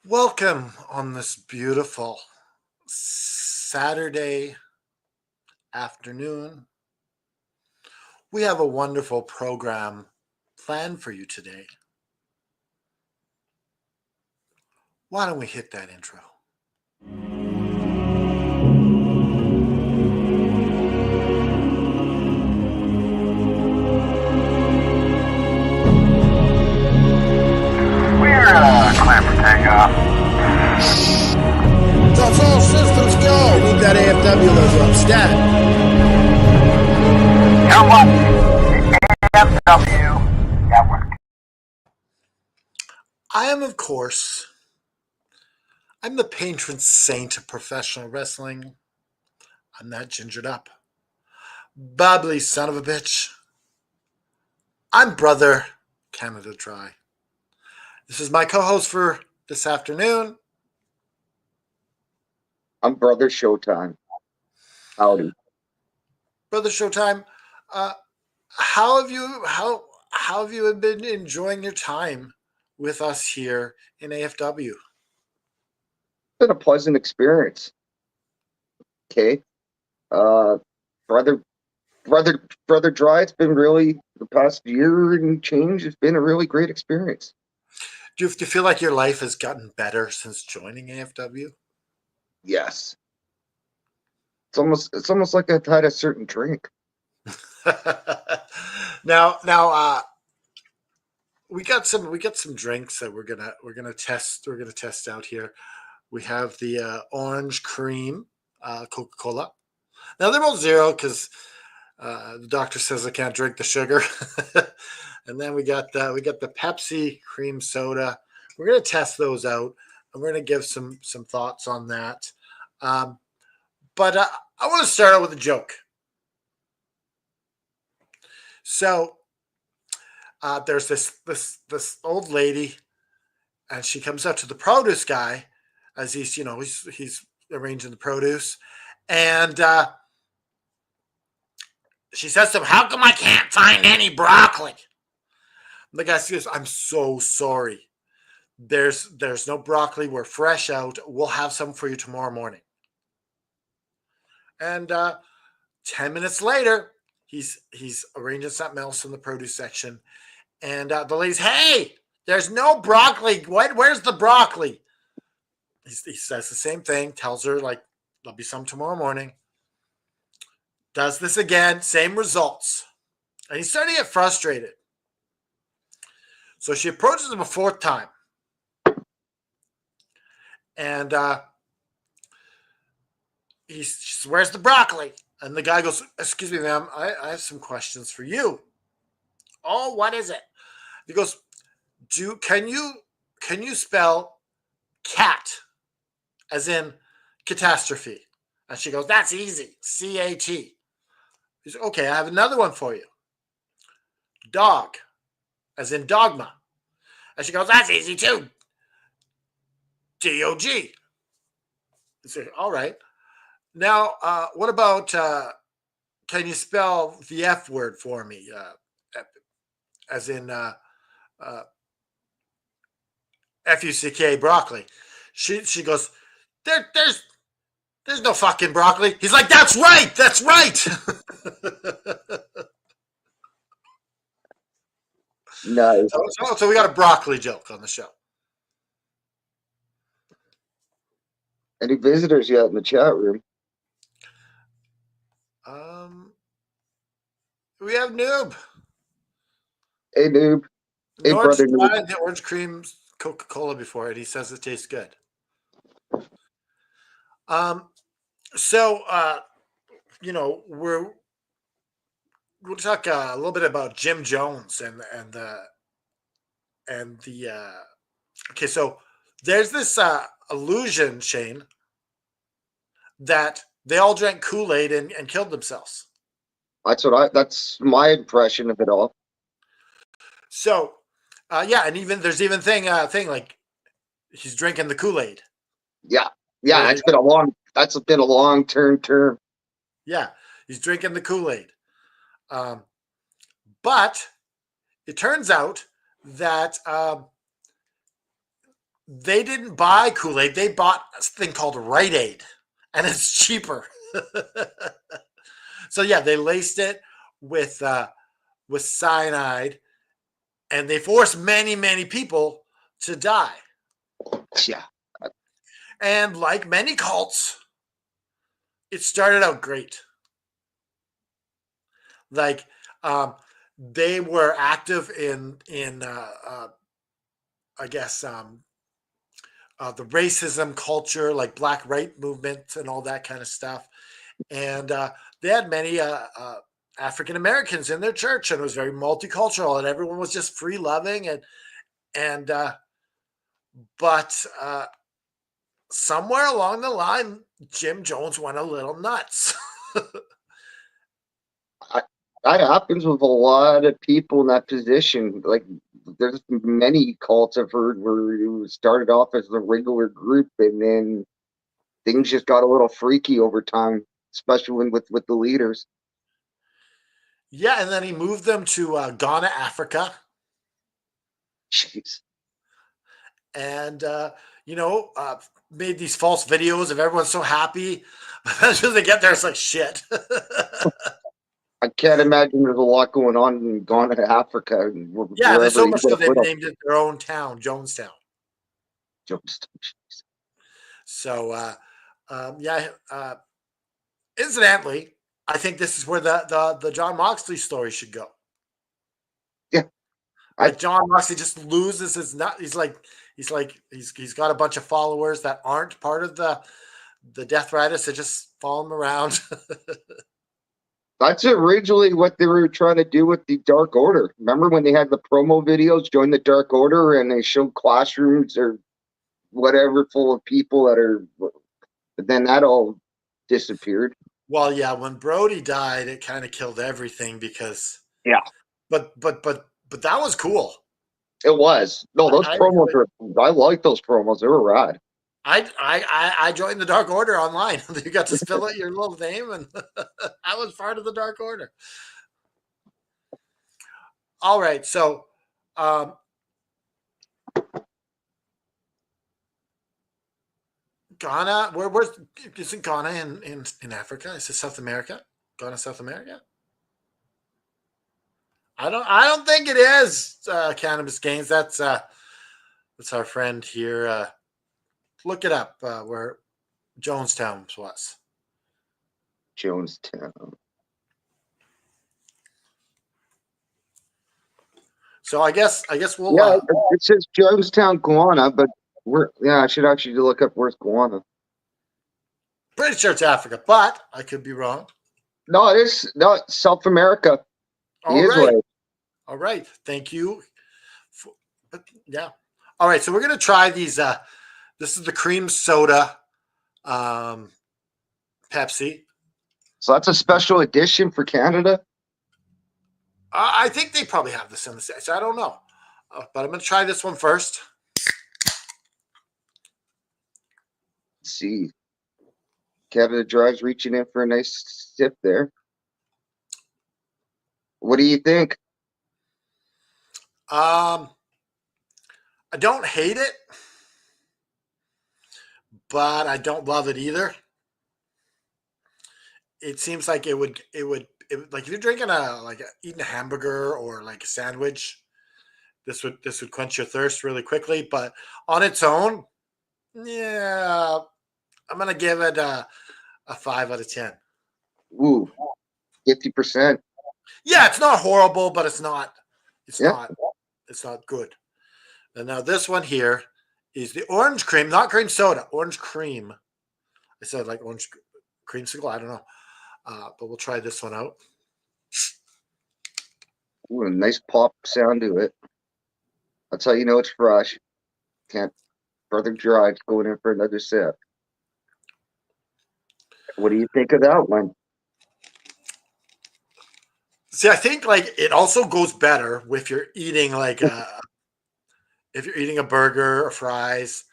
Welcome on this beautiful Saturday afternoon. We have a wonderful program planned for you today. Why don't we hit that intro? We're clear for takeoff. That's all systems go. Need that AFW logo up. Stat. You're watching the AFW Network. I am, of course, I'm the patron saint of professional wrestling. I'm that gingered up, bubbly son of a bitch. I'm Brother Canada Dry. This is my co-host for this afternoon. I'm Brother Showtime. Howdy. Brother Showtime, how have you been enjoying your time with us here in AFW? It's been a pleasant experience. Okay. Brother Dry, it's been really the past year and change, it's been a really great experience. Do you feel like your life has gotten better since joining AFW? Yes. It's almost like I've had a certain drink. now, we got some drinks that we're gonna test out here. We have the orange cream Coca-Cola. Now they're both zero because the doctor says I can't drink the sugar. And then we got the Pepsi cream soda. We're gonna test those out, and we're gonna give some thoughts on that. But I want to start out with a joke. So there's this old lady, and she comes up to the produce guy as he's arranging the produce, and she says to him, "How come I can't find any broccoli?" And the guy says, "I'm so sorry. There's no broccoli. We're fresh out. We'll have some for you tomorrow morning." And 10 minutes later, he's arranging something else in the produce section, and the lady's, "Hey, there's no broccoli. Where's the broccoli?" He says the same thing. Tells her like there'll be some tomorrow morning. Does this again, same results, and he's starting to get frustrated. So she approaches him a fourth time, and she says, "Where's the broccoli?" And the guy goes, "Excuse me, ma'am, I have some questions for you." "Oh, what is it?" He goes, can you spell cat as in catastrophe?" And she goes, "That's easy, C-A-T." He's, "Okay, I have another one for you. Dog as in dogma." And she goes, "That's easy too, D-O-G." He said, "All right. Now, what about can you spell the F word for me? As in F-U-C-K, broccoli." She goes, there's no fucking broccoli." He's like, That's right. Nice. So we got a broccoli joke on the show. Any visitors yet in the chat room? We have Noob. Hey, noob. Hey, Norge Brother Noob. tried the orange cream Coca-Cola before, and he says it tastes good. So we'll talk a little bit about Jim Jones and the okay. So there's this illusion, Shane, that they all drank Kool-Aid and killed themselves. That's my impression of it all. So yeah, and there's even thing like he's drinking the Kool-Aid. Yeah. That's been a long-term term. Yeah, he's drinking the Kool-Aid. But it turns out that they didn't buy Kool-Aid. They bought a thing called Rite Aid, and it's cheaper. So yeah, they laced it with cyanide, and they forced many people to die. Yeah. And like many cults, it started out great. Like they were active in I guess the racism culture, like Black right movement and all that kind of stuff. And they had many African Americans in their church, and it was very multicultural, and everyone was just free loving, and but somewhere along the line, Jim Jones went a little nuts. I, that happens with a lot of people in that position. Like, there's many cults I've heard where it started off as a regular group, and then things just got a little freaky over time, especially with the leaders. Yeah, and then he moved them to Ghana, Africa, Jeez. and made these false videos of everyone so happy. Eventually, they get there, it's like shit. I can't imagine there's a lot going on in Ghana, Africa, and Yeah, there's wherever so he much would so have they put them. named it their own town, Jonestown. So, yeah. Incidentally, I think this is where the John Moxley story should go. Yeah, Like John Moxley just loses his nut. He's got a bunch of followers that aren't part of the Death Riders that just follow him around. that's originally what they were trying to do with the Dark Order. Remember when they had the promo videos, join the Dark Order, and they showed classrooms or whatever full of people that are, but then that all disappeared. Well, yeah, when Brody died, it kind of killed everything because, Yeah, but that was cool. it was. No, those I promos were, I like those promos. They were rad. I joined the Dark Order online. You got to fill out your little name, and I was part of the Dark Order. All right, so Ghana, where's isn't Ghana in Africa? Is it South America? Ghana, South America? I don't think it is Cannabis Gains. That's our friend here. Look it up where Jonestown was. Jonestown. So I guess we'll Yeah, it says Jonestown, Guana, but yeah, I should actually look up where's Guana. pretty sure it's Africa, but I could be wrong. No, it is no South America. He All is right. right. All right. Thank you. Yeah. All right. So we're gonna try these. This is the cream soda, Pepsi. So that's a special edition for Canada. I think they probably have this in the States. I don't know, but I'm gonna try this one first. Let's see. Canada Drive's reaching in for a nice sip there. What do you think? I don't hate it, but I don't love it either. It seems like like if you're drinking eating a hamburger or like a sandwich, this would quench your thirst really quickly. But on its own, yeah, I'm gonna give it a 5 out of 10. Ooh, 50%. Yeah, it's not horrible, but it's not it's Yeah. not it's not good. And now this one here is the orange cream, not cream soda, orange cream. I said like orange creamsicle. I don't know, but we'll try this one out. Ooh, a nice pop sound to it. That's how you know it's fresh. Can't further drive going in for another sip. What do you think of that one? See, I think like it also goes better if you're eating if you're eating a burger or fries.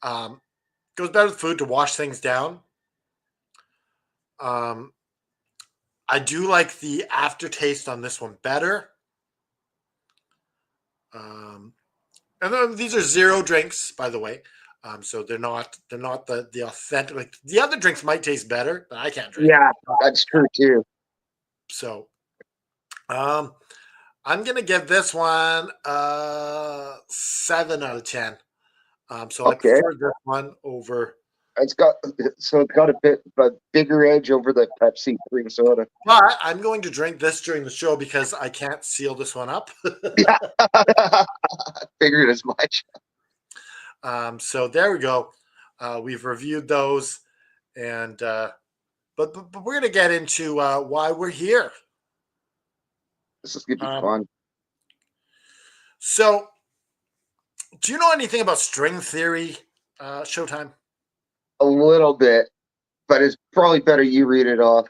Goes better with food to wash things down. Um, I do like the aftertaste on this one better. Um, And then these are zero drinks, by the way. So they're not the authentic. Like the other drinks might taste better, but I can't drink them. Yeah, that's true too. So um, I'm gonna give this one 7 out of 10. So I Okay, prefer this one over, it's got it's got a bit of a bigger edge over the Pepsi cream soda. but I'm going to drink this during the show because I can't seal this one up. Yeah, figured as much. So there we go. We've reviewed those, and but we're gonna get into why we're here. This is gonna be Um, fun. so, do you know anything about string theory, Showtime? A little bit, but it's probably better you read it off.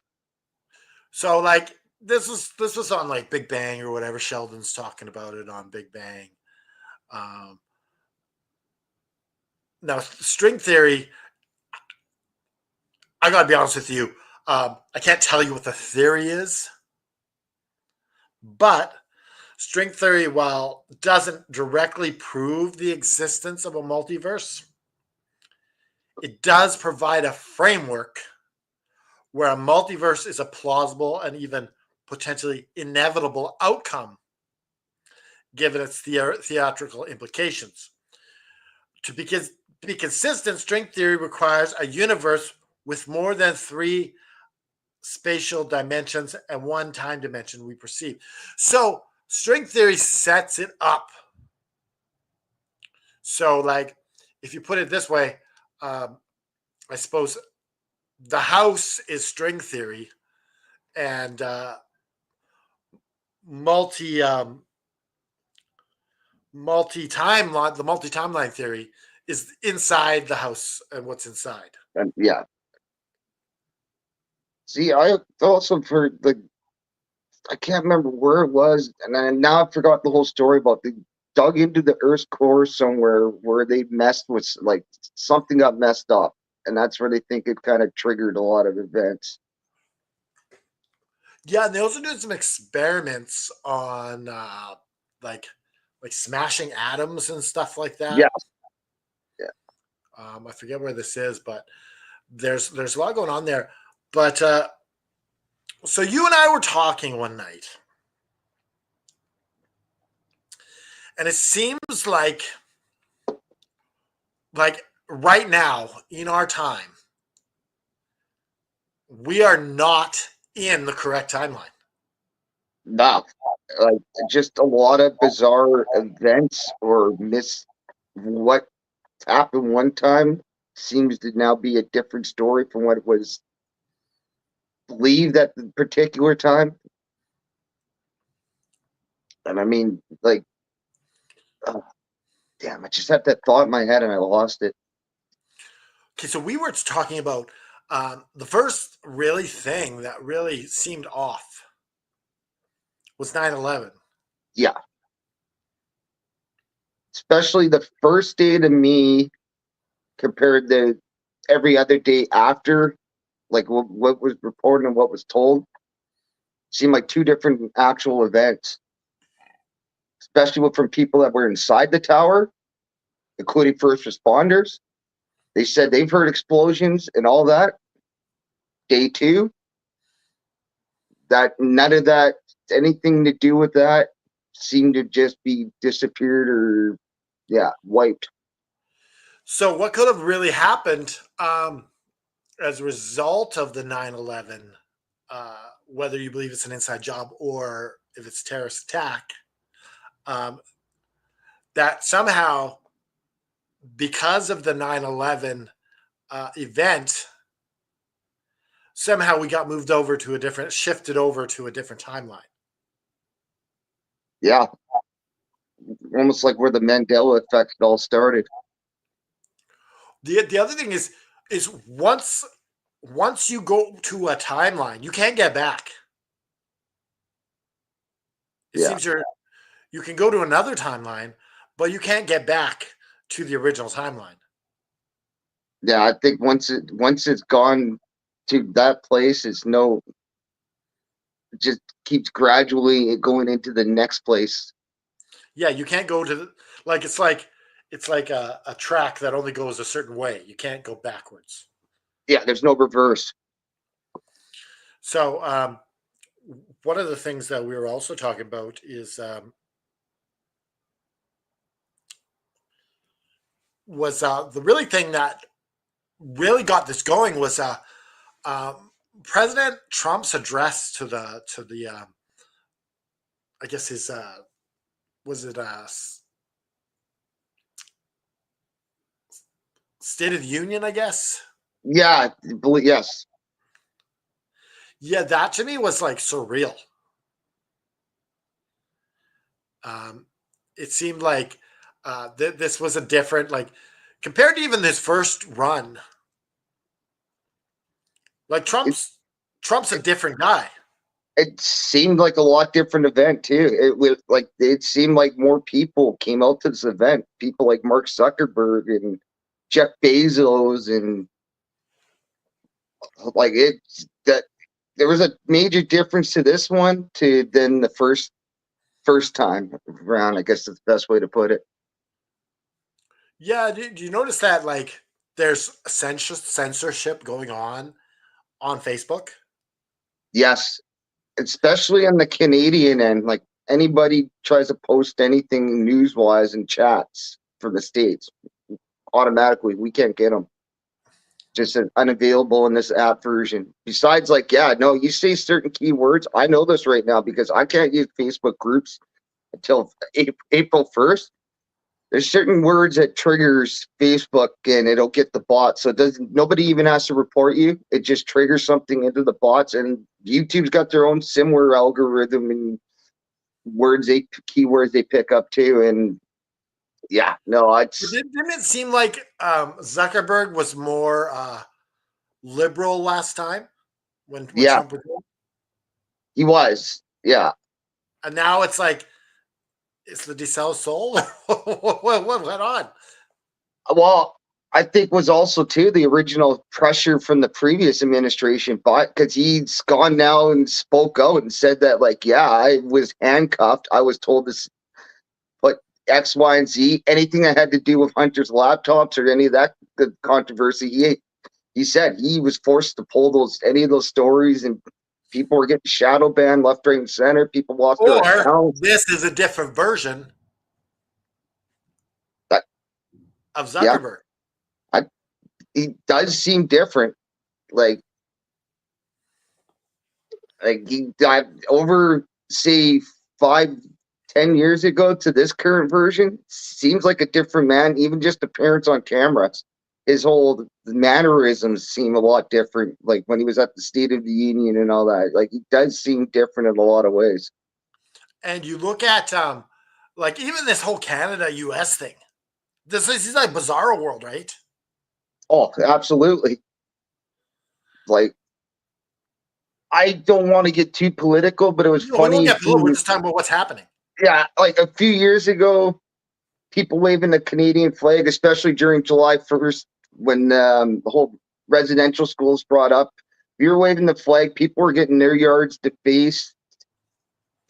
So, like, this was on like Big Bang or whatever. Sheldon's talking about it on Big Bang. Um, Now, string theory, I gotta be honest with you. I can't tell you what the theory is, but string theory, while doesn't directly prove the existence of a multiverse, it does provide a framework where a multiverse is a plausible and even potentially inevitable outcome, given its theatrical implications. To be consistent, string theory requires a universe with more than three spatial dimensions and one time dimension we perceive. So, string theory sets it up. So, like, if you put it this way, I suppose the house is string theory, and multi multi timeline the multi timeline theory is inside the house and what's inside. And yeah, see, I also for the I can't remember where it was, and now I forgot the whole story about the dug into the Earth's core somewhere where they messed with like something got messed up, and that's where they think it kind of triggered a lot of events. Yeah, and they also did some experiments on like like smashing atoms and stuff like Yeah, that. I forget where this is, but there's a lot going on there. But so you and I were talking one night, and it seems like right now in our time, we are not in the correct timeline. no, like just a lot of bizarre events or miss what happened one time seems to now be a different story from what it was believed at the particular time. And I mean, like, oh, damn, I just had that thought in my head and I lost it. Okay, so we were talking about the first really thing that really seemed off was 9/11. Yeah, especially the first day to me compared to every other day after, like what was reported and what was told, seemed like two different actual events, especially from people that were inside the tower, including first responders. They said they've heard explosions and all that. Day two, that none of that anything to do with that seemed to just be disappeared or yeah, wiped. So what could have really happened as a result of the 9/11, whether you believe it's an inside job or if it's a terrorist attack, um, that somehow because of the 9/11 event, somehow we got shifted over to a different timeline. Yeah, almost like where the Mandela effect all started. The other thing is once you go to a timeline, you can't get back. It Yeah, seems you can go to another timeline, but you can't get back to the original timeline. yeah. I think once it's gone to that place, it's no it just keeps gradually going into the next place. Yeah, you can't go to Like it's like a track that only goes a certain way. You can't go backwards. Yeah, there's no reverse. So one of the things that we were also talking about is was the really thing that really got this going was um, President Trump's address to the I guess his was it State of the Union, I guess. Yeah, yes. Yeah, that to me was like surreal. Um, it seemed like this was a different, like, compared to even this first run. Like It, Trump's a different guy. it seemed like a lot different event too. It was like it seemed like more people came out to this event. People like Mark Zuckerberg and Jeff Bezos and like it that there was a major difference to this one to than the first time around. I guess that's the best way to put it. Yeah, do you notice that like there's censorship going on Facebook? Yes, especially on the Canadian end. Like anybody tries to post anything news wise in chats from the states, automatically we can't get them. Just unavailable in this app version. Besides, like, yeah, no, you say certain keywords. I know this right now because I can't use Facebook groups until April 1st. There's certain words that triggers Facebook and it'll get the bots. So it doesn't nobody even has to report you. It just triggers something into the bots and YouTube's got their own similar algorithm and keywords they pick up too. And yeah, no, But it's didn't it seem like Zuckerberg was more liberal last time when yeah, Trump was there? he was. Yeah. And now it's like it's the Decel soul. What went on? Well, I think was also too the original pressure from the previous administration, but because he's gone now and spoke out and said that, like, yeah, I was handcuffed. I was told to put X, Y, and Z. Anything that had to do with Hunter's laptops or any of that good controversy, he said he was forced to pull any of those stories, and people were getting shadow banned left, right, and center. People lost their Or accounts. this is a different version That, of yeah, Zuckerberg. I, he does seem different. Like he died over, say, 5, 10 years ago to this current version. Seems like a different man. Even just appearance on cameras, his whole mannerisms seem a lot different. Like when he was at the State of the Union and all that. Like he does seem different in a lot of ways. And you look at like even this whole Canada US thing. This is like bizarro world, right? Oh, absolutely. Like I don't want to get too political, but it was No, we won't funny. get political. We're just talking about what's happening. Yeah, like a few years ago, people waving the Canadian flag, especially during July 1st when the whole residential schools brought up. If you were waving the flag, people were getting their yards defaced,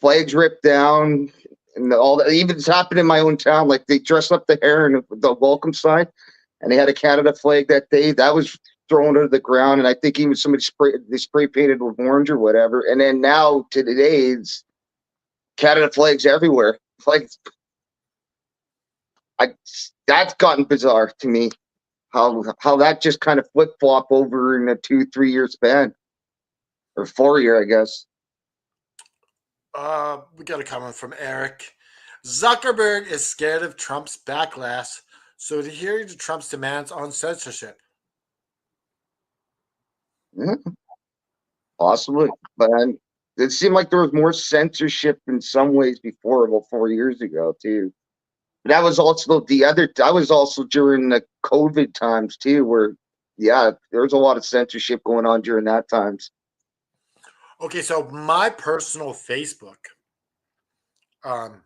flags ripped down, and all that. Even it's happened in my own town. Like they dressed up the hair and the welcome sign, and they had a Canada flag that day. That was thrown to the ground, and I think even somebody spray painted with orange or whatever. And then now to today, it's Canada flags everywhere. Like I, that's gotten bizarre to me. How that just kind of flip flop over in a 2 3 year span or 4 year, I guess. We got a comment from Eric. Zuckerberg is scared of Trump's backlash, so adhering to Trump's demands on censorship. Yeah, possibly, but it seemed like there was more censorship in some ways before, about 4 years ago too. But that was also the other. That was also during the COVID times too, where yeah, there was a lot of censorship going on during that times. Okay, so my personal Facebook, um,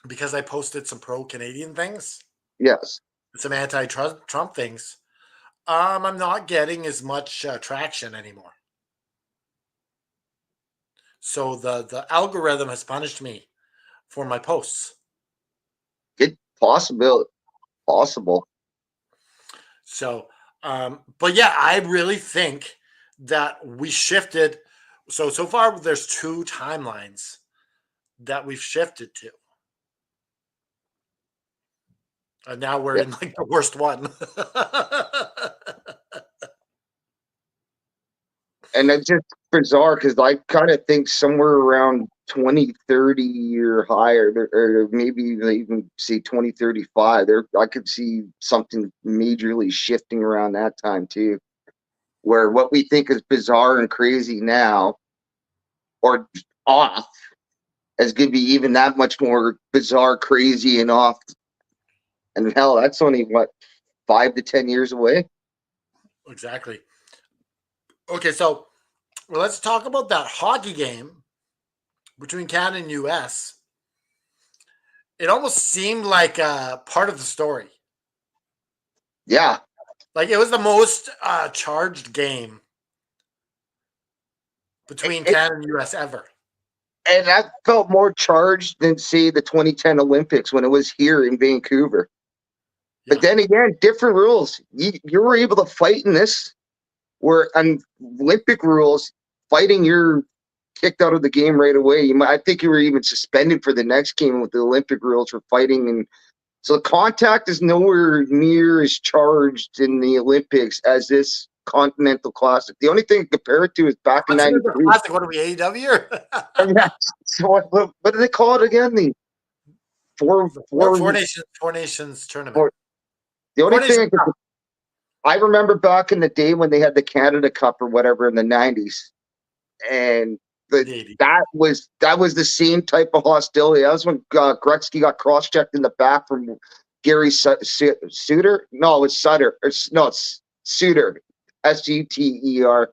because I posted some pro Canadian things, Yes. some anti Trump things, I'm not getting as much traction anymore. So the algorithm has punished me for my posts. Possible. So, but yeah, I really think that we shifted. So far, there's two timelines that we've shifted to, and now we're Yeah. in like the worst one. And it's just bizarre because I kind of think somewhere around 2030 or higher, or maybe even say 2035, there I could see something majorly shifting around that time too, where what we think is bizarre and crazy now or off is going to be even that much more bizarre, crazy, and off. And hell, that's only what 5 to 10 years away. Exactly. Okay, so well, let's talk about that hockey game between Canada and US. It almost seemed like part of the story. Yeah, Like it was the most charged game between it, Canada and US ever. and that felt more charged than say the 2010 Olympics when it was here in Vancouver. But Yeah. then again, different rules. You were able to fight in this, where on Olympic rules, fighting you're kicked out of the game right away. I think you were even suspended for the next game with the Olympic rules for fighting, and so the contact is nowhere near as charged in the Olympics as this Continental Classic. The only thing to compare it to is back in Continental '93. Classic, what are we, AEW? Yeah. So what do they call it again? The four The four Four Nations tournament. four. The Four only Nations thing Cup. I remember back in the day when they had the Canada Cup or whatever in the '90s, and The 80s. that was the same type of hostility. That was when Gretzky got cross checked in the back from Gary Suter. No, it was Sutter. No, it's Suter, Suter,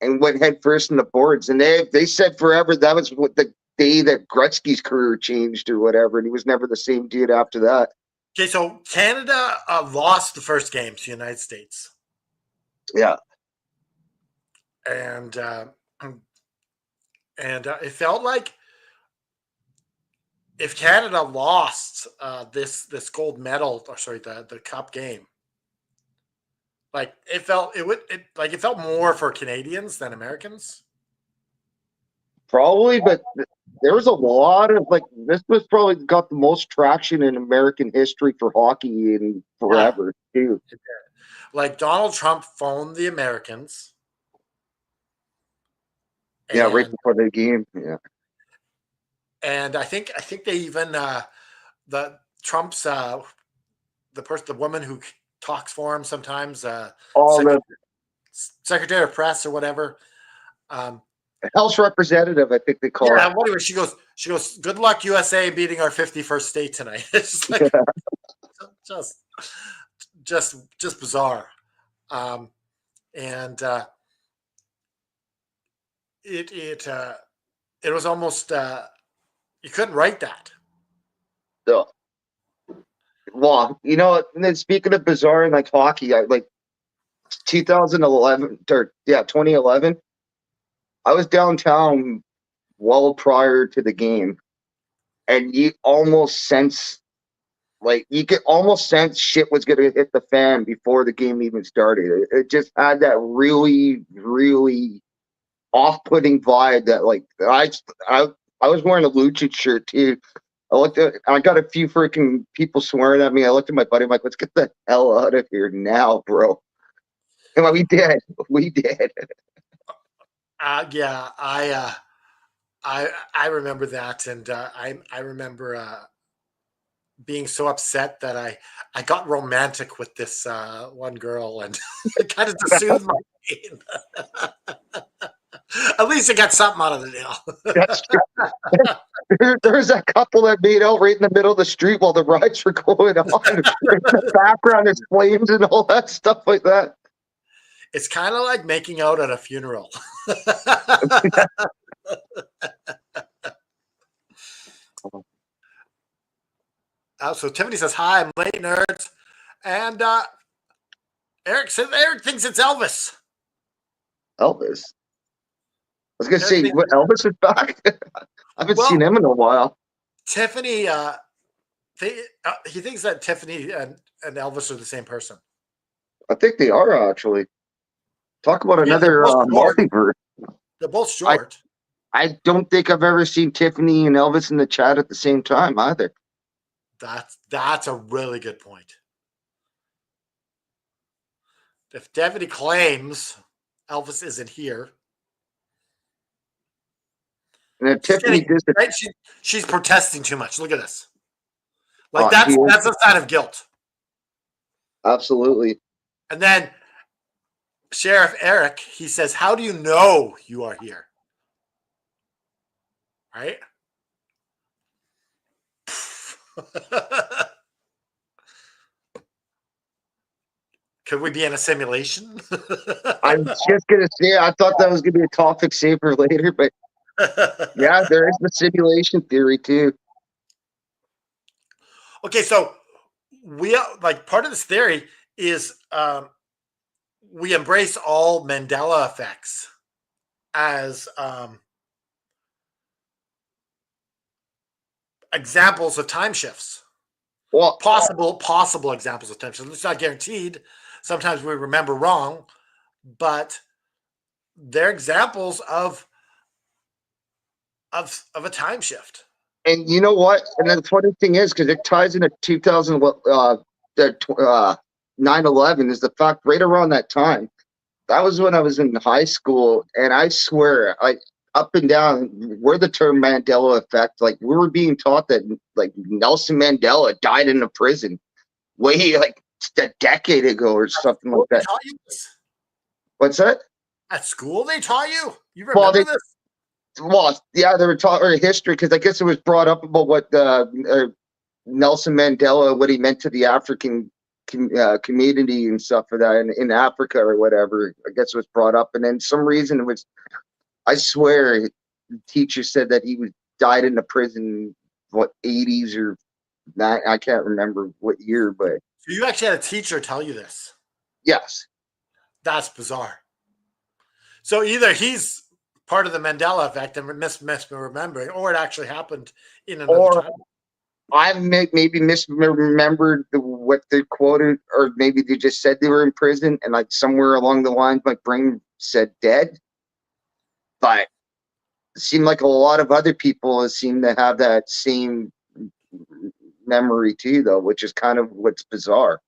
and went head first in the boards. And they said forever that was what the day that Gretzky's career changed or whatever, and he was never the same dude after that. Okay, so Canada lost the first game to the United States. Yeah. And it felt like if Canada lost this gold medal, or sorry, the cup game, like it felt more for Canadians than Americans. Probably, but there was a lot of like this was probably got the most traction in American history for hockey in Yeah, forever too. like Donald Trump phoned the Americans, Yeah, right and before the game. Yeah. I think they even the Trump's the woman who talks for him sometimes, All sec- the Secretary of Press or whatever. Um, House representative, I think they call yeah. it. Anyway, she goes. Good luck, USA, beating our 51st state tonight. It's just like just just bizarre. Um, and it was almost you couldn't write that. So, well, you know, and then speaking of bizarre and like hockey, I like 2011 or yeah, 2011. I was downtown well prior to the game, and you almost sense like you could almost sense shit was going to hit the fan before the game even started. It just had that really, really off-putting vibe that like I I was wearing a Lucha shirt too. I got a few freaking people swearing at me. I looked at my buddy, I'm like, let's get the hell out of here now, bro. And we did. We did. Yeah, I remember that, and I remember being so upset that I got romantic with this one girl, and kind of to soothe my pain. At least I got something out of the deal. That's true. There's a couple that made out right in the middle of the street while the rides were going on. In the background, there's flames and all that stuff like that. It's kind of like making out at a funeral. So Tiffany says, "Hi, I'm late, nerds," and Eric says Eric thinks it's Elvis. Elvis. I was gonna Eric say, thinks, what, Elvis is back? I haven't well, seen him in a while. Tiffany he thinks that Tiffany and Elvis are the same person. I think they are actually. Talk about Yeah, they're another both short. multiverse. They're both I short. I don't think I've ever seen Tiffany and Elvis in the chat at the same time either. That's a really good point. If Tiffany claims Elvis isn't here, And if she's Tiffany getting did it, right. She's protesting too much. Look at this. Like she is that's a sign of guilt. absolutely. And then Sheriff Eric, he says, "How do you know you are here?" Right? Could we be in a simulation? I'm just gonna say I thought that was gonna be a topic saver later, but yeah, there is the simulation theory too. Okay, so we like part of this theory is we embrace all Mandela effects as examples of time shifts. Well, Possible examples of time shifts. It's not guaranteed. Sometimes we remember wrong, but they're examples of a time shift. and you know what? And then the funny thing is, because it ties into 2000, the 9/11 is the fact right around that time. That was when I was in high school, and I swear, I up and down, we're the term Mandela effect. Like we were being taught that like Nelson Mandela died in a prison way like a decade ago or something like Well, they that. taught you this. What's that? At school, they taught you. You Well, remember this? yeah, they were taught or history because I guess it was brought up about what Nelson Mandela, what he meant to the African community and stuff for that in Africa or whatever. I guess it was brought up, and then some reason it was. I swear, the teacher said that he was died in the prison, what 80s or not? I can't remember what year, but So you actually had a teacher tell you this. yes. That's bizarre. So either he's part of the Mandela effect and misremembering, or it actually happened in another Or time. I maybe misremembered what they quoted, or maybe they just said they were in prison, and like somewhere along the lines, my brain said dead. But it seemed like a lot of other people seem to have that same memory too, though, which is kind of what's bizarre.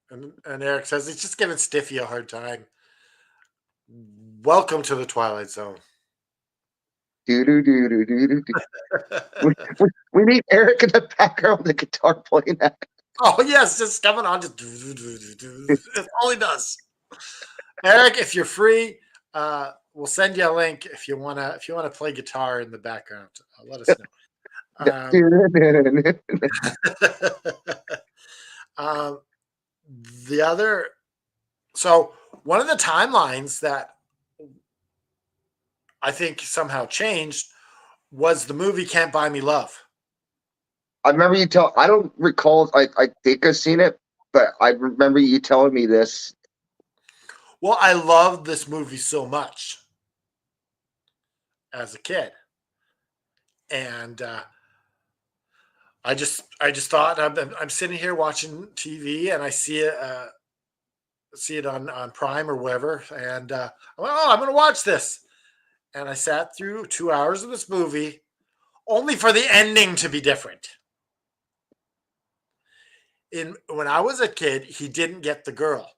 And Eric says he's just giving Stiffy a hard time. Welcome to the Twilight Zone. Do do do do do do. We need Eric in the background with the guitar playing that. Oh yes, just coming on. Just that's all he does. Eric, if you're free, we'll send you a link if you wanna play guitar in the background. Let us know. The other, so one of the timelines that I think somehow changed was the movie Can't Buy Me Love. I remember you tell. I don't recall. I think I've seen it, but I remember you telling me this. Well, I loved this movie so much as a kid, and I just thought I'm sitting here watching TV and I see it on Prime or wherever, and I went, oh, I'm going to watch this, and I sat through 2 hours of this movie, only for the ending to be different. When I was a kid, he didn't get the girl.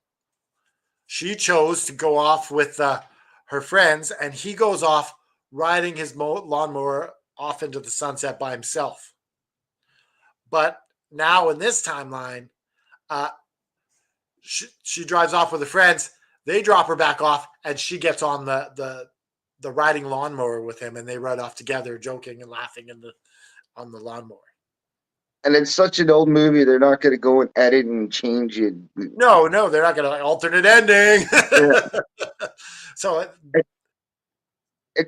She chose to go off with her friends, and he goes off riding his lawnmower off into the sunset by himself. But now in this timeline, she drives off with her friends. They drop her back off, and she gets on the riding lawnmower with him, and they ride off together, joking and laughing on the lawnmower. And it's such an old movie; they're not going to go and edit and change it. No, they're not going to alternate ending. Yeah. So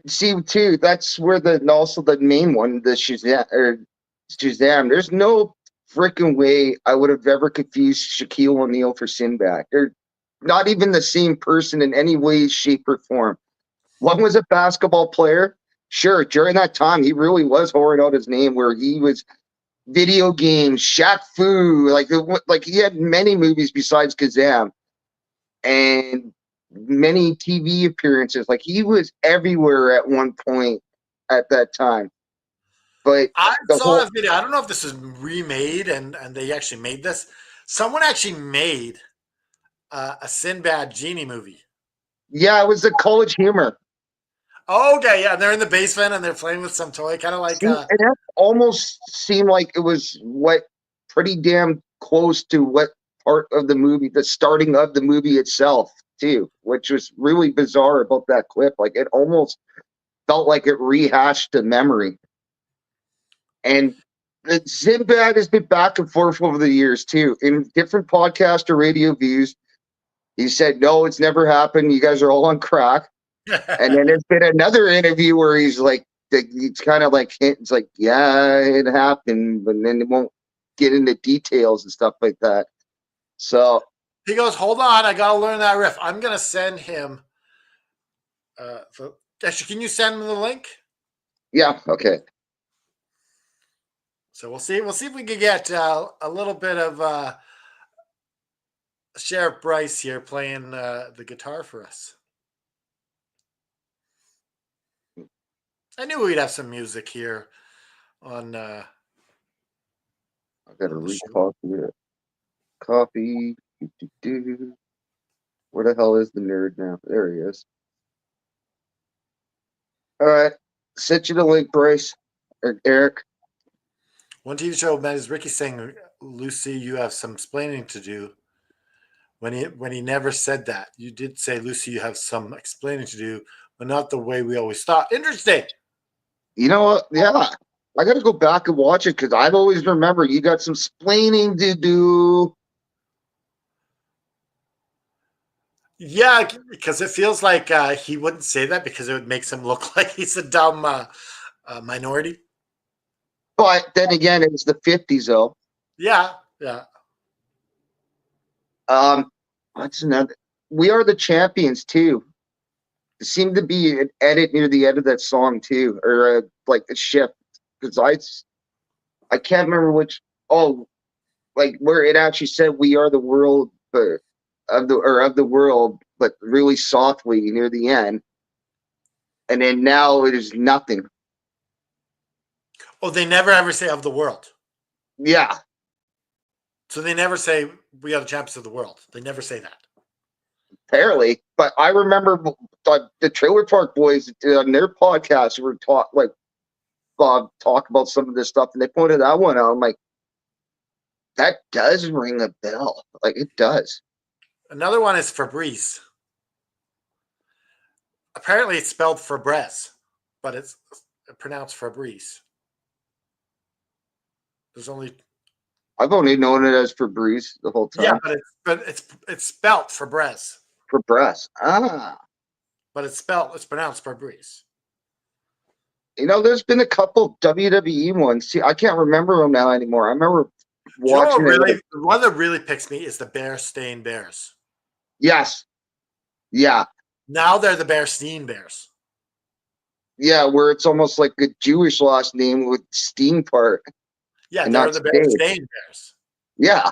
See, too, that's where also the main one, the Shazam. There's no freaking way I would have ever confused Shaquille O'Neal for Sinbad. They're not even the same person in any way, shape, or form. One was a basketball player, Sure, during that time, he really was whoring out his name, where he was video games, Shaq Fu, like he had many movies besides Kazam, and many TV appearances. Like he was everywhere at one point at that time. But I the saw whole a video. I don't know if this is remade and they actually made this. Someone actually made a Sinbad genie movie. yeah, it was the college humor. Oh, okay, yeah, they're in the basement and they're playing with some toy, kind of like See, and that almost seemed like it was what pretty damn close to what part of the movie, the starting of the movie itself, too, which was really bizarre about that clip. Like it almost felt like it rehashed the memory. And Sinbad has been back and forth over the years too. In different podcast or radio views, he said, "No, it's never happened. You guys are all on crack." And then there's been another interview where he's like, it's kind of like, it's like, yeah, it happened, but then it won't get into details and stuff like that. So, he goes, "Hold on, I gotta learn that riff." I'm gonna send him. Actually, can you send him the link? yeah, okay. So we'll see. We'll see if we can get a little bit of Sheriff Bryce here playing the guitar for us. I knew we'd have some music here on I got to the show. recopy it. Copy. Where the hell is the nerd now? There he is. All right. Sent you the link, Bryce. Or Eric. One TV show, man, is Ricky saying, "Lucy, you have some explaining to do." When he never said that, you did say, "Lucy, you have some explaining to do," but not the way we always thought. Interesting. You know what? Yeah. I got to go back and watch it because I've always remember you got some splaining to do. Yeah, because it feels like he wouldn't say that because it would make him look like he's a dumb minority. But then again, it's the 50s, though. Yeah, yeah. What's another? We Are the Champions, too. There seemed to be an edit near the end of that song, too, or like a shift. Because I can't remember which. Oh, like where it actually said "We are the world," but of the world, but really softly near the end. And then now it is nothing. Oh, they never ever say "of the world." Yeah, So they never say "we are the champions of the world." They never say that. apparently. But I remember the Trailer Park Boys on their podcast were talk about some of this stuff, and they pointed that one out. I'm like, that does ring a bell. Like it does. Another one is Febreze. Apparently, it's spelled Febreze, but it's pronounced Febreze. There's only I've only known it as Febreze the whole time. yeah, but it's spelled Febreze, For breast. Ah. but it's pronounced Febreze. You know, there's been a couple WWE ones. See, I can't remember them now anymore. I remember Do you know watching what it. really the one that really picks me is the Bear-Stained Bears. Yes. Yeah. Now they're the Bear-Steen Bears. Yeah, where it's almost like a Jewish last name with Steen part. Yeah, And they're not the Stain. Bear-Stained Bears. Yeah.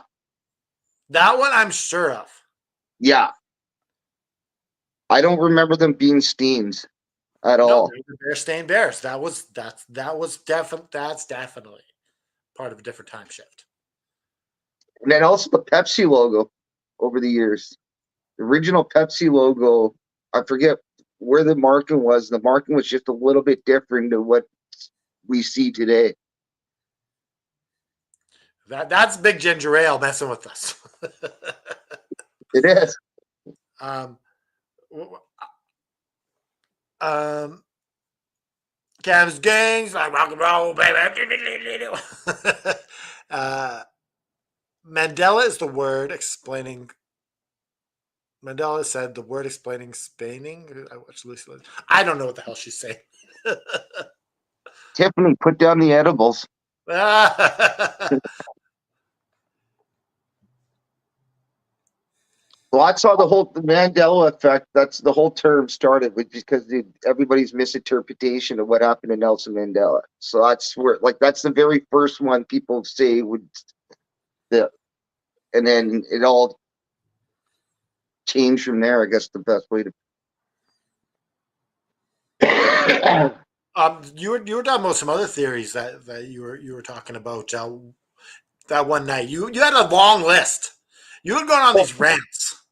That one I'm sure of. Yeah. I don't remember them being Steens at No, all. they're the Bear-Stained Bears. That's definitely part of a different time shift. And then also the Pepsi logo over the years. The original Pepsi logo, I forget where the marking was. The marking was just a little bit different than what we see today. That's Big Ginger Ale messing with us. It is. um, Cavs gangs like rock and roll, baby. Mandela is the word explaining. Mandela said the word explaining spaining. I watched Lucy. I don't know what the hell she's saying. Tiffany, put down the edibles. Well, that's how the Mandela effect. That's the whole term started with because everybody's misinterpretation of what happened to Nelson Mandela. So that's where, like, that's the very first one people say would, the, and then it all changed from there. I guess the best way to. You were talking about some other theories that you were talking about that one night. You had a long list. You were going on these rants.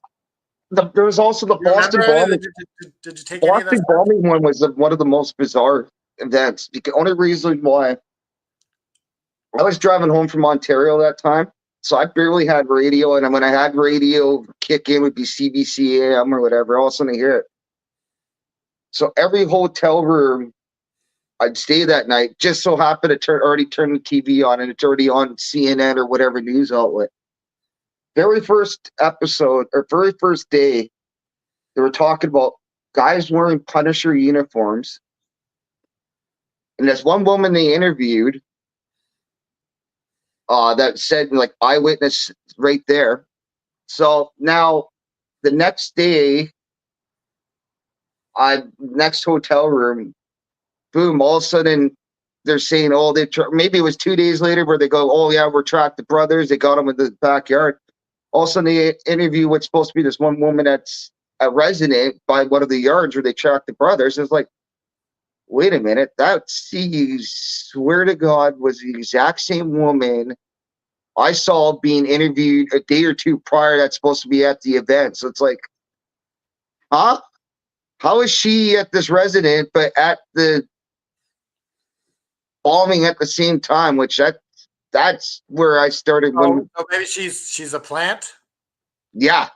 There was also the You remember Boston any? bombing. Did you take any of that Boston stuff? bombing one was one of the most bizarre events. The only reason why I was driving home from Ontario that time, so I barely had radio, and when I had radio kick in would be CBC AM or whatever. All of a sudden I hear it. So every hotel room I'd stay that night just so happened to already turn the TV on, and it's already on CNN or whatever news outlet. Very first episode or very first day, they were talking about guys wearing Punisher uniforms. And there's one woman they interviewed that said, like, eyewitness right there. So now the next day, next hotel room, boom, all of a sudden they're saying, oh, maybe it was 2 days later where they go, oh, yeah, we're tracked the brothers. They got them in the backyard. All of a sudden they interview what's supposed to be this one woman that's a resident by one of the yards where they tracked the brothers. It's like, wait a minute, that, see, swear to God, was the exact same woman I saw being interviewed a day or two prior that's supposed to be at the event. So it's like, huh? How is she at this resident but at the bombing at the same time? Which that's where I started when, Oh, maybe she's a plant, yeah.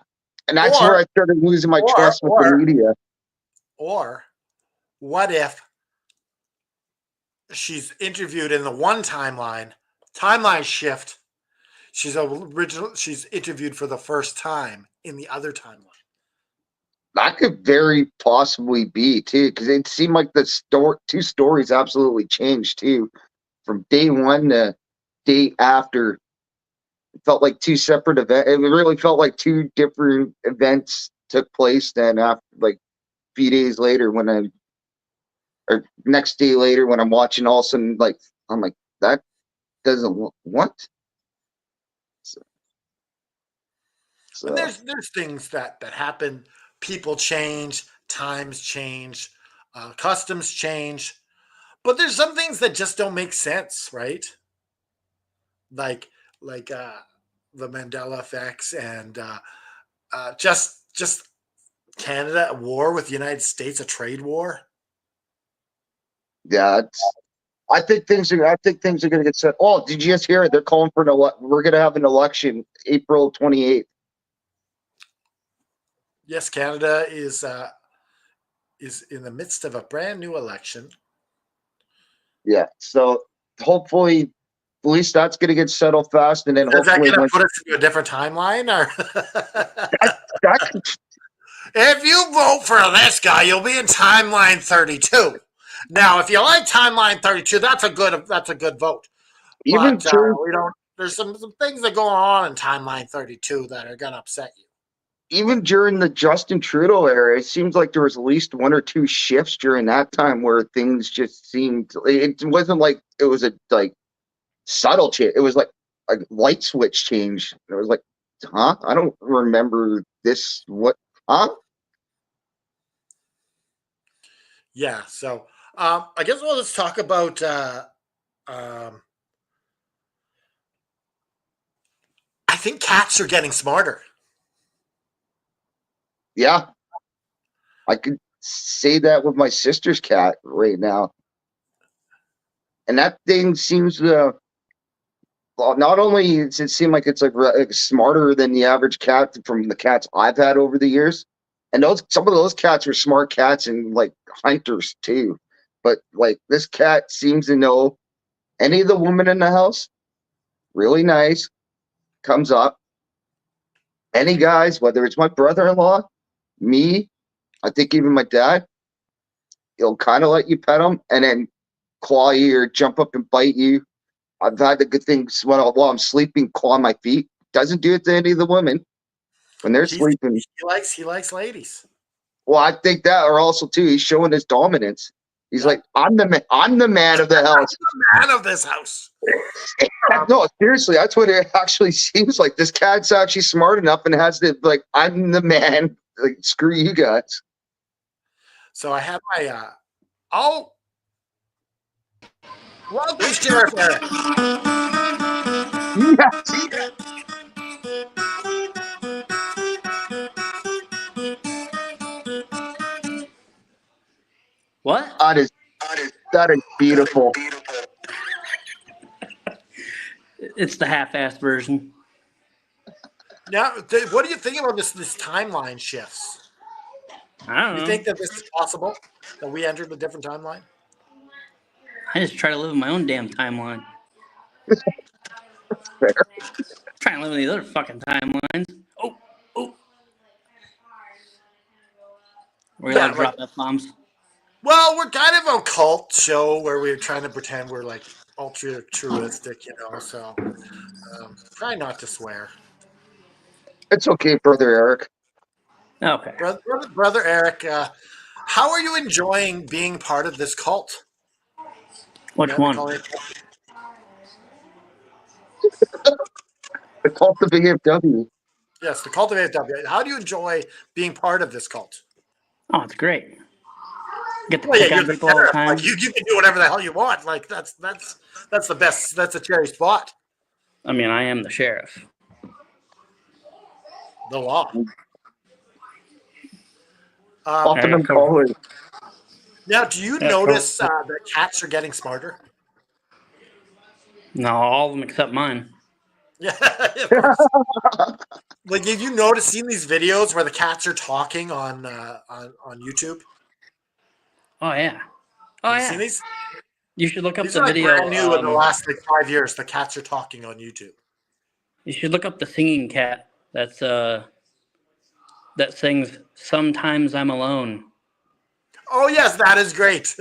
And that's where or I started losing my or trust with the or media. or what if she's interviewed in the one timeline shift? She's interviewed for the first time in the other timeline. That could very possibly be too, because it seemed like the two stories absolutely changed too, from day one to day after. It felt like two separate events. It really felt like two different events took place. Then after, like, a few days later, or next day later, when I'm watching, all of a sudden, like, I'm like, that doesn't what? So, And so there's things that happen. People change, times change, customs change, but there's some things that just don't make sense, right? Like like the Mandela effects and just Canada at war with the United States, a trade war. yeah, I think things are going to get set. Oh, did you just hear it? They're calling for we're going to have an election April 28th. Yes, Canada is in the midst of a brand new election. Yeah. So hopefully, at least that's going to get settled fast, and then Is that hopefully going to when put us into a different timeline? Or that if you vote for this guy, you'll be in timeline 32. Now, if you like timeline 32, that's a good vote. even But during we don't. There's some things that go on in timeline 32 that are going to upset you. even during the Justin Trudeau era, it seems like there was at least one or two shifts during that time where things just seemed. It wasn't like it was a like subtle change. It was like a light switch change. It was like, huh? I don't remember this. What? Huh? Yeah. So I guess let's talk about. Um, I think cats are getting smarter. Yeah, I could say that with my sister's cat right now, and that thing seems to. Well, not only does it seem like it's like smarter than the average cat from the cats I've had over the years, and some of those cats were smart cats and like hunters too. But like this cat seems to know any of the women in the house, really nice, comes up. Any guys, whether it's my brother-in-law, me, I think even my dad, he'll kind of let you pet him and then claw you or jump up and bite you. I've had the good things while I'm sleeping, claw my feet. Doesn't do it to any of the women. when they're sleeping. He likes ladies. Well, I think that, or also too, he's showing his dominance. He's Yeah. like, I'm the man. I'm the man of the house. Man of this house. No, seriously, that's what it actually seems like. This cat's actually smart enough and has the like, I'm the man. Like, screw you guys. So I have my welcome, Sheriff Eric. Yes. What? That is beautiful. It's the half-assed version. Now, what do you think about this timeline shifts? I don't know. You think that this is possible? That we entered a different timeline? I just try to live in my own damn timeline. Fair. Trying to live in these other fucking timelines. Oh. We're allowed to drop F-bombs. Well, we're kind of a cult show where we're trying to pretend we're like ultra truistic, so try not to swear. It's okay, brother Eric. Okay. Brother Eric, how are you enjoying being part of this cult? Which one? The cult of VFW. Yes, the cult of AFW. How do you enjoy being part of this cult? Oh, it's great. Get to pick on people all the time. Like, you can do whatever the hell you want. Like that's the best. That's a cherry spot. I mean, I am the sheriff. The law. Optimum caller. Now, do you notice that cats are getting smarter? No, all of them except mine. Yeah, of course. Like, have you seen these videos where the cats are talking on YouTube? Oh yeah. Have you seen these? You should look up These the are video. brand new in the last 5 years. The cats are talking on YouTube. You should look up the singing cat. That's that sings "Sometimes I'm Alone." Oh yes, that is great.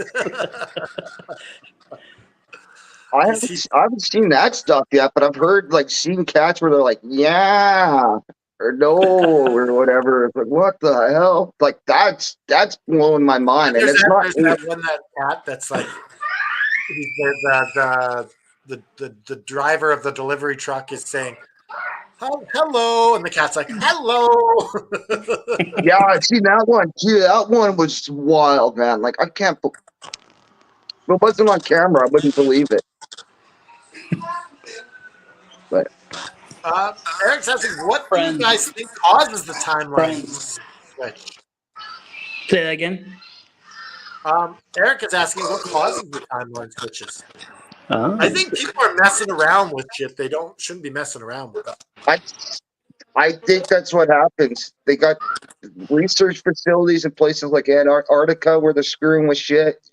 I haven't seen that stuff yet, but I've heard seen cats where they're like, yeah, or no, or whatever. It's like, what the hell? Like that's blowing my mind. And it's not that cat that's like the driver of the delivery truck is saying, hello, and the cat's like, hello. Yeah, I've seen that one too. That one was wild, man. Like I can't. If it wasn't on camera, I wouldn't believe it. But Eric's asking, what do you guys think causes the timeline switch? Say that again. Eric is asking what causes the timeline switches. Oh. I think people are messing around with shit they shouldn't be messing around with. I think that's what happens. They got research facilities in places like Antarctica where they're screwing with shit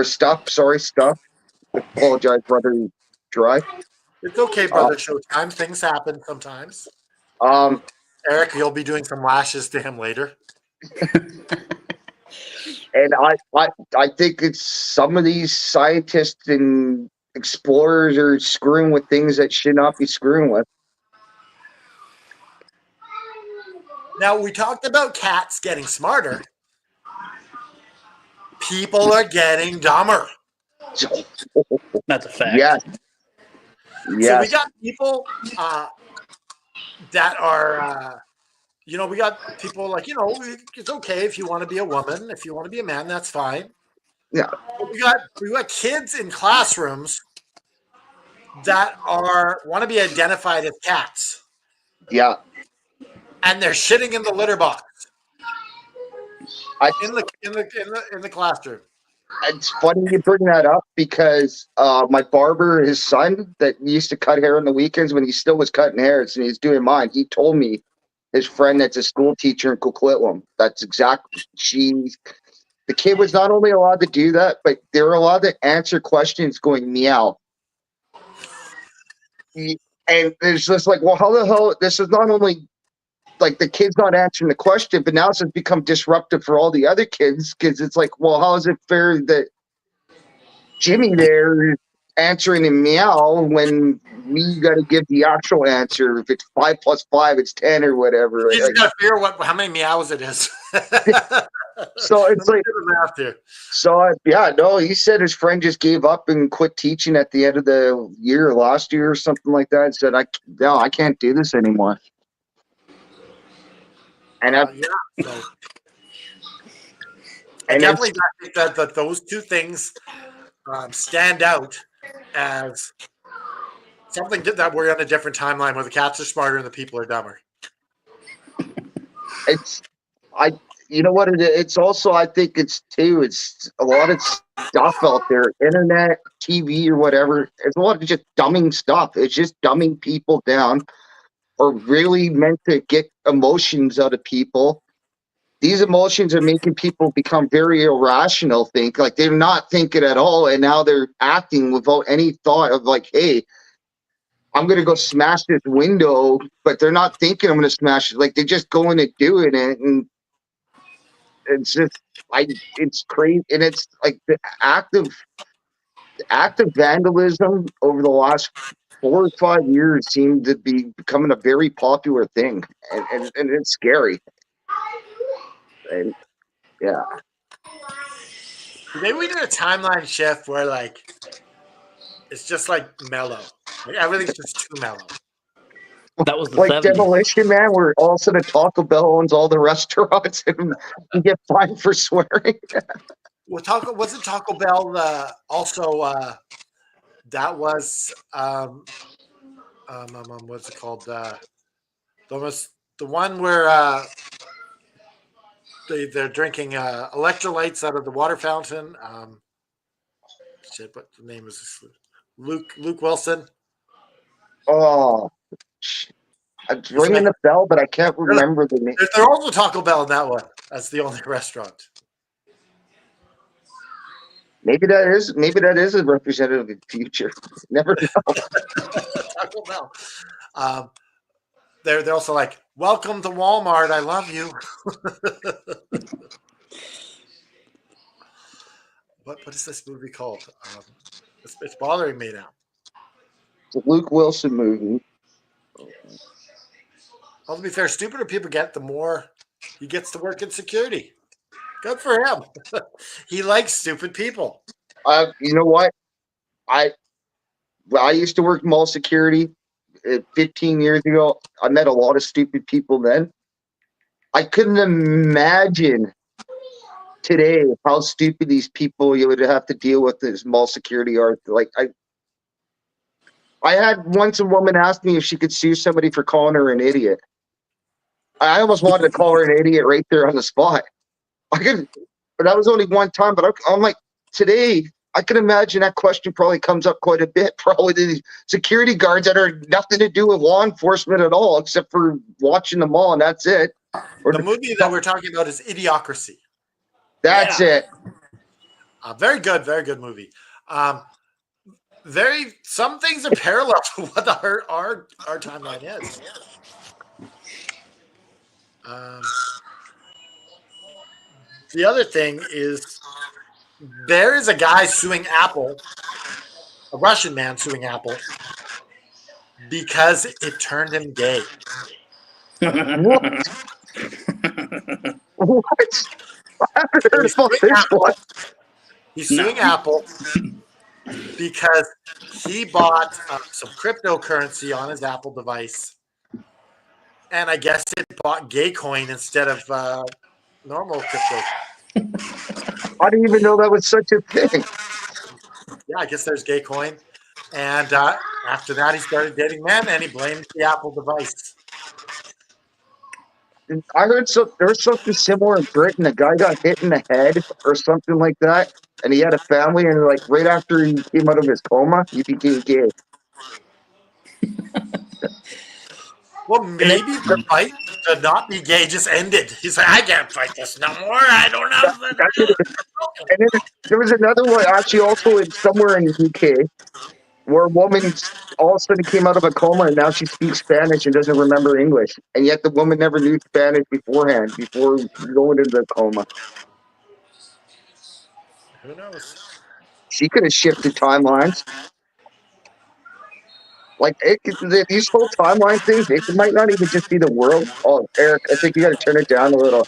stuff. Apologize, brother. Dry. It's okay, brother. Showtime. Things happen sometimes. Eric, you'll be doing some lashes to him later. And I think it's some of these scientists and explorers are screwing with things that should not be screwing with. Now, we talked about cats getting smarter. People are getting dumber. That's a fact. Yes. So we got people that are, we got people like, it's okay if you want to be a woman. If you want to be a man, that's fine. Yeah. We got kids in classrooms that want to be identified as cats. Yeah. And they're shitting in the litter box. In the classroom. It's funny you bring that up because my barber, his son that used to cut hair on the weekends when he still was cutting hair and he's doing mine, he told me his friend that's a school teacher in Coquitlam. That's exactly the kid was not only allowed to do that, but they were allowed to answer questions going meow. And it's just like, well, how the hell? This is not only like the kid's not answering the question, but now it's become disruptive for all the other kids because it's like, well, how is it fair that Jimmy there answering in meow when we got to give the actual answer. If it's 5 plus 5, it's 10 or whatever. You just gotta figure how many meows it is. So it's like, do the math here. so yeah, no, he said his friend just gave up and quit teaching at the end of the year, last year or something like that. Said, I can't do this anymore. And Yeah. So I and definitely think that those two things stand out as something that we're on a different timeline where the cats are smarter and the people are dumber. it's I you know what it's also, I think it's too, it's a lot of stuff out there, internet, TV or whatever. It's a lot of just dumbing stuff. It's just dumbing people down, or really meant to get emotions out of people. These emotions are making people become very irrational, think like they're not thinking at all, and now they're acting without any thought of like, hey, I'm gonna go smash this window, but they're not thinking I'm gonna smash it. Like they're just going and doing it, and it's just it's crazy, and it's like the active vandalism over the last 4 or 5 years seemed to be becoming a very popular thing, and it's scary. And yeah, Maybe we did a timeline shift where like it's just like mellow. Like everything's just too mellow. That was the like 70s. Demolition Man, where all of a sudden Taco Bell owns all the restaurants and you get fined for swearing. Well, wasn't Taco Bell also that was what's it called? The one where they're drinking electrolytes out of the water fountain. Shit, what the name is? Luke Wilson. Oh, I'm ringing the bell, but I can't remember the name. There's also Taco Bell in that one. That's the only restaurant. Maybe that is a representative of the future. Never know. Taco Bell. They're also like, welcome to Walmart. I love you. What is this movie called? It's bothering me now. It's a Luke Wilson movie. Well, to be fair, stupider people get, the more he gets to work in security. Good for him. He likes stupid people. You know what? I used to work mall security 15 years ago. I met a lot of stupid people then. I couldn't imagine today how stupid these people you would have to deal with as mall security are. Like I had once a woman ask me if she could sue somebody for calling her an idiot. I almost wanted to call her an idiot right there on the spot. I could, but that was only one time. But I'm like, today, I can imagine that question probably comes up quite a bit. Probably the security guards that are nothing to do with law enforcement at all, except for watching the mall, and that's it. Or the movie that we're talking about is Idiocracy. That's it. Very good movie. Some things are parallel to what our timeline is. The other thing is there is a guy suing Apple, a Russian man suing Apple, because it turned him gay. What? What? I haven't heard about this one. He's suing Apple because he bought some cryptocurrency on his Apple device, and I guess it bought gay coin instead of normal crypto. I didn't even know that was such a thing. Yeah, I guess there's gay coin. And after that, he started dating men, and he blamed the Apple device. I heard there's something similar in Britain. A guy got hit in the head or something like that, and he had a family, and like right after he came out of his coma, he became gay. Well, maybe the fight to not be gay just ended. He's like, I can't fight this no more. I don't have And then there was another one actually also somewhere in the UK where a woman all of a sudden came out of a coma and now she speaks Spanish and doesn't remember English. And yet the woman never knew Spanish beforehand, before going into the coma. Who knows? She could have shifted timelines. Like these whole timeline things, it might not even just be the world. Oh, Eric, I think you got to turn it down a little.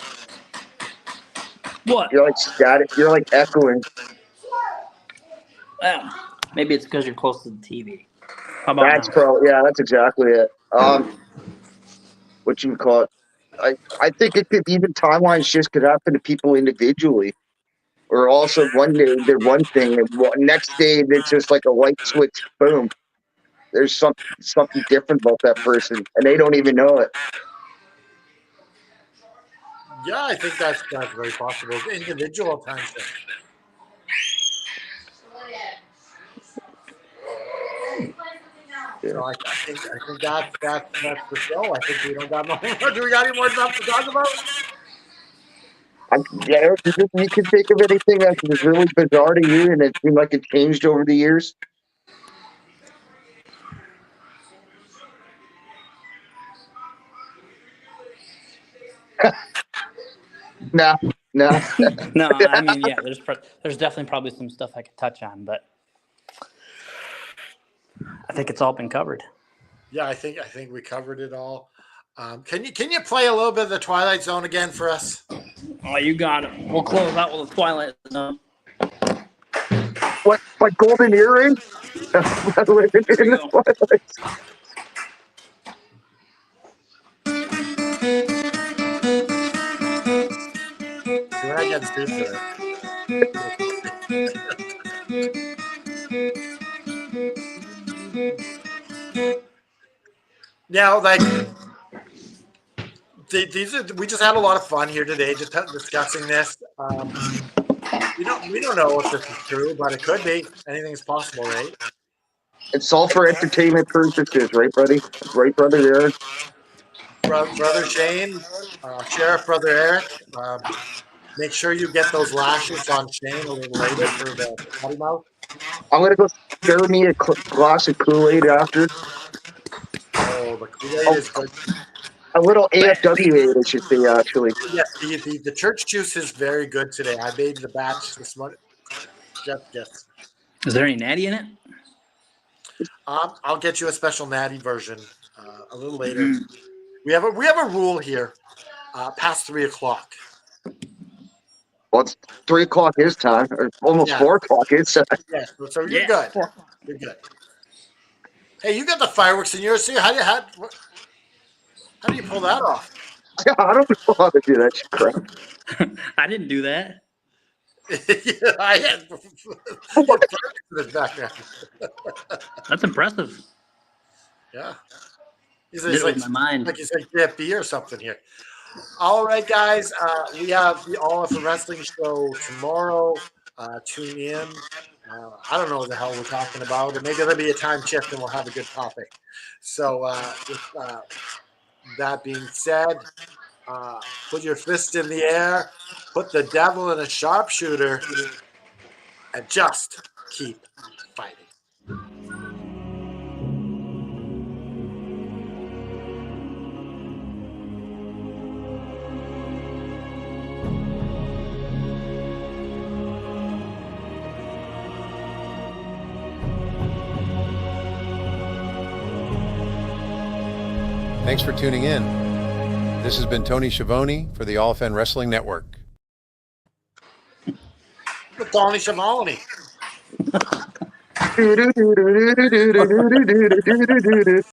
What? You're like static. You're like echoing. Well, maybe it's because you're close to the TV. How about That's now? probably yeah. That's exactly it. What you call it? I think it could even timeline shifts could happen to people individually, or also one day they're one thing, and next day it's just like a light switch. Boom. There's something different about that person, and they don't even know it. Yeah, I think that's very possible. Individual time shift. Yeah. So I think that's the show. I think we don't got no more. Do we got any more stuff to talk about? Yeah, you can think of anything that was really bizarre to you, and it seemed like it changed over the years. Nah, nah. No, I mean, yeah, there's definitely probably some stuff I could touch on, but I think it's all been covered. Yeah, I think we covered it all. Can you play a little bit of the Twilight Zone again for us? Oh, you got it. We'll close out with a Twilight Zone. What? My golden earring? Living Here we in the go. Twilight. We're not getting sued for it. Now, like these are we just had a lot of fun here today, just discussing this. We don't know if this is true, but it could be. Anything is possible, right? It's all for entertainment purposes, right, buddy? Right, brother Aaron? Brother Shane, Sheriff Brother Eric, make sure you get those lashes on Shane a little later for the potty mouth. I'm gonna go stir me a glass of Kool-Aid after. Oh, the Kool-Aid Oh, is good. a little AFWA, I should say, actually. Yes, the church juice is very good today. I made the batch this morning. Yes. Is there any natty in it? I'll get you a special natty version a little later. We have a rule here. Past 3:00. Well, it's 3 o'clock his time, or almost Yeah. 4 o'clock his time. Yeah, so you're Yeah. good. You're good. Hey, you got the fireworks in yours. See how do you pull that off? I don't know how to do that shit crap. I didn't do that. Yeah, I had fireworks in his background. That's impressive. Yeah, Did it with my mind. like he's like JFB or something here. All right, guys, we have the All for Wrestling show tomorrow. Tune in. I don't know what the hell we're talking about, or maybe there'll be a time shift and we'll have a good topic. So, with that being said, put your fist in the air, put the devil in a sharpshooter, and just keep fighting. Thanks for tuning in. This has been Tony Schiavone for the All Fan Wrestling Network. The Tony Schiavone.